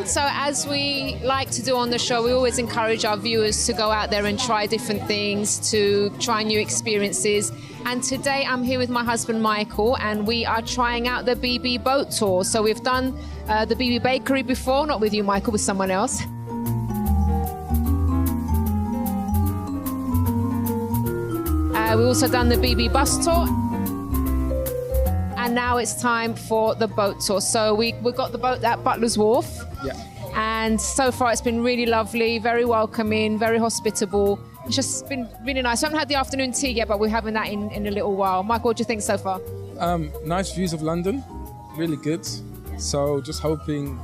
So as we like to do on the show, we always encourage our viewers to go out there and try different things, to try new experiences. And today I'm here with my husband, Michael, and we are trying out the BB boat tour. So we've done the BB bakery before, not with you, Michael, with someone else. We've also done the BB bus tour. And now it's time for the boat tour. So we've got the boat at Butler's Wharf. Yeah. And so far it's been really lovely, very welcoming, very hospitable. It's just been really nice. I haven't had the afternoon tea yet, but we're having that in a little while. Michael, what do you think so far? Nice views of London, really good. So just hoping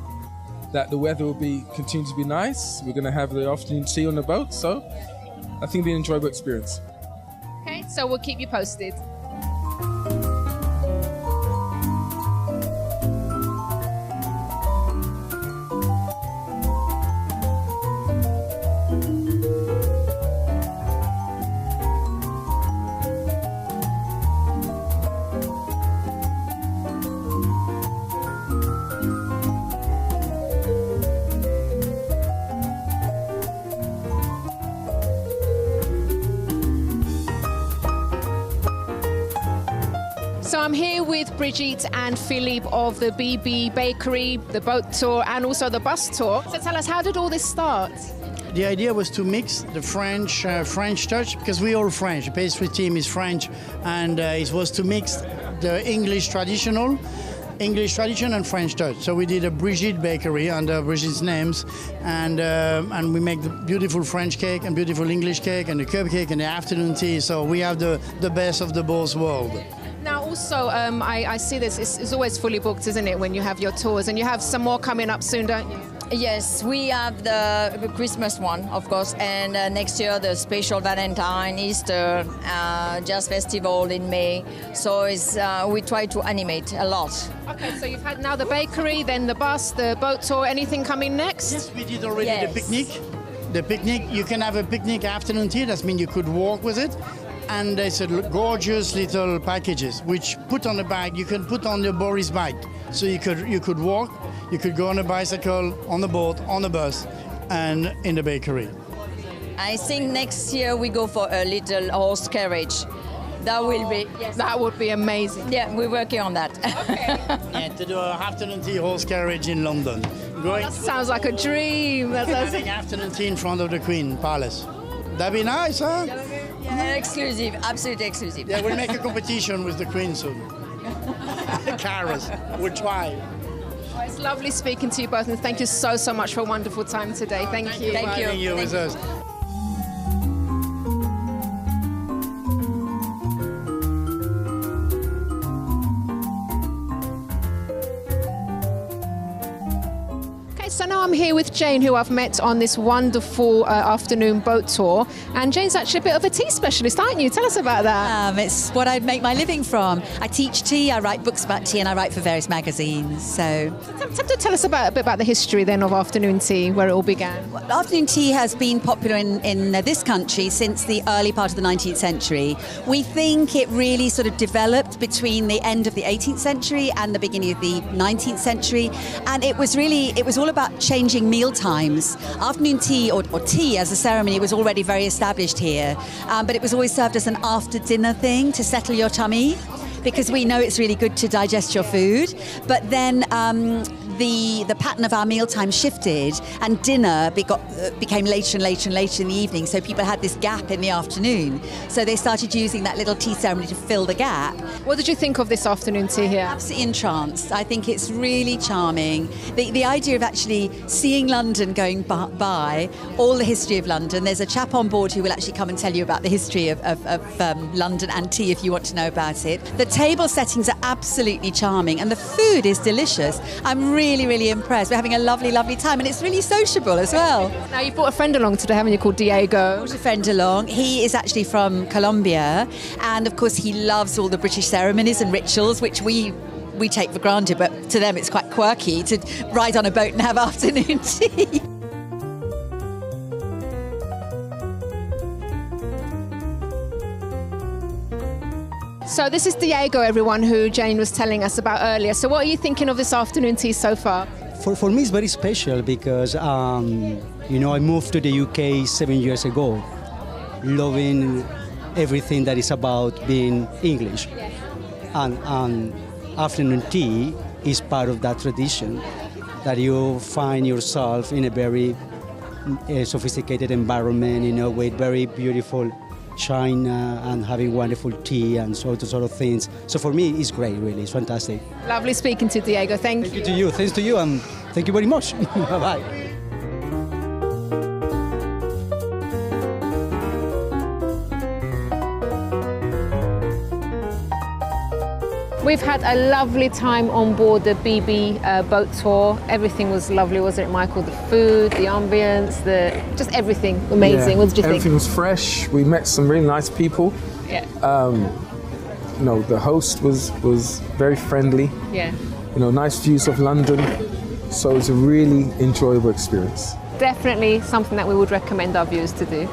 that the weather will continue to be nice. We're going to have the afternoon tea on the boat, so I think it'll be an enjoyable experience. Okay, so we'll keep you posted. So I'm here with Brigitte and Philippe of the BB Bakery, the boat tour, and also the bus tour. So tell us, how did all this start? The idea was to mix the French touch, because we're all French. The pastry team is French, and it was to mix the English tradition and French touch. So we did a Brigitte bakery under Brigitte's names, and we make the beautiful French cake and beautiful English cake and the cupcake and the afternoon tea. So we have the best of the both worlds. Now also, I see this, it's always fully booked, isn't it, when you have your tours, and you have some more coming up soon, don't you? Yes, we have the Christmas one, of course, and next year the special Valentine, Easter, Jazz Festival in May. So we try to animate a lot. Okay, so you've had now the bakery, then the bus, the boat tour. Anything coming next? Yes, we did already. Yes. The picnic. The picnic, you can have a picnic afternoon tea. That means you could walk with it. And they said gorgeous little packages, which put on the bag, you can put on your Boris bike. So you could walk, you could go on a bicycle, on the boat, on the bus, and in the bakery. I think next year we go for a little horse carriage. That will be, yes. That would be amazing. Yeah, we're working on that. Okay. Yeah, to do an afternoon tea horse carriage in London. That sounds like a dream. Having afternoon tea in front of the Queen Palace. That'd be nice, huh? Yeah, exclusive, absolutely exclusive. Yeah, we'll make a competition with the Queen soon. Carers, we'll try. Well, it's lovely speaking to you both, and thank you so much for a wonderful time today. Thank you. Thank you. Having you with us. So now I'm here with Jane, who I've met on this wonderful afternoon boat tour. And Jane's actually a bit of a tea specialist, aren't you? Tell us about that. It's what I make my living from. I teach tea, I write books about tea, and I write for various magazines. So, Tell us a bit about the history then of afternoon tea, where it all began. well, afternoon tea has been popular in this country since the early part of the 19th century. We think it really sort of developed between the end of the 18th century and the beginning of the 19th century. And it was all about changing meal times. Afternoon tea or tea as a ceremony was already very established here, but it was always served as an after dinner thing to settle your tummy, because we know it's really good to digest your food. But then the pattern of our mealtime shifted, and dinner became later and later and later in the evening, so people had this gap in the afternoon. So they started using that little tea ceremony to fill the gap. What did you think of this afternoon tea here? Absolutely entranced. I think it's really charming. The idea of actually seeing London going by, all the history of London. There's a chap on board who will actually come and tell you about the history of London and tea if you want to know about it. The table settings are absolutely charming, and the food is delicious. I'm really impressed. We're having a lovely time, and it's really sociable as well. Now, you've brought a friend along today, haven't you, called Diego? Brought a friend along. He is actually from Colombia, and of course he loves all the British ceremonies and rituals, which we take for granted, but to them it's quite quirky to ride on a boat and have afternoon tea. So this is Diego, everyone, who Jane was telling us about earlier. So what are you thinking of this afternoon tea so far? For me, it's very special because, I moved to the UK 7 years ago, loving everything that is about being English. And afternoon tea is part of that tradition, that you find yourself in a very sophisticated environment, with very beautiful china and having wonderful tea and sort of things. So for me, it's great, really. It's fantastic. Lovely speaking to Diego. Thank you. Thank you to you. Thanks to you, and thank you very much. Bye-bye. We've had a lovely time on board the BB boat tour. Everything was lovely, wasn't it, Michael? The food, the ambience, just everything amazing. Yeah, what did you think? Everything was fresh. We met some really nice people. Yeah. The host was very friendly. Yeah. Nice views of London. So it was a really enjoyable experience. Definitely something that we would recommend our viewers to do.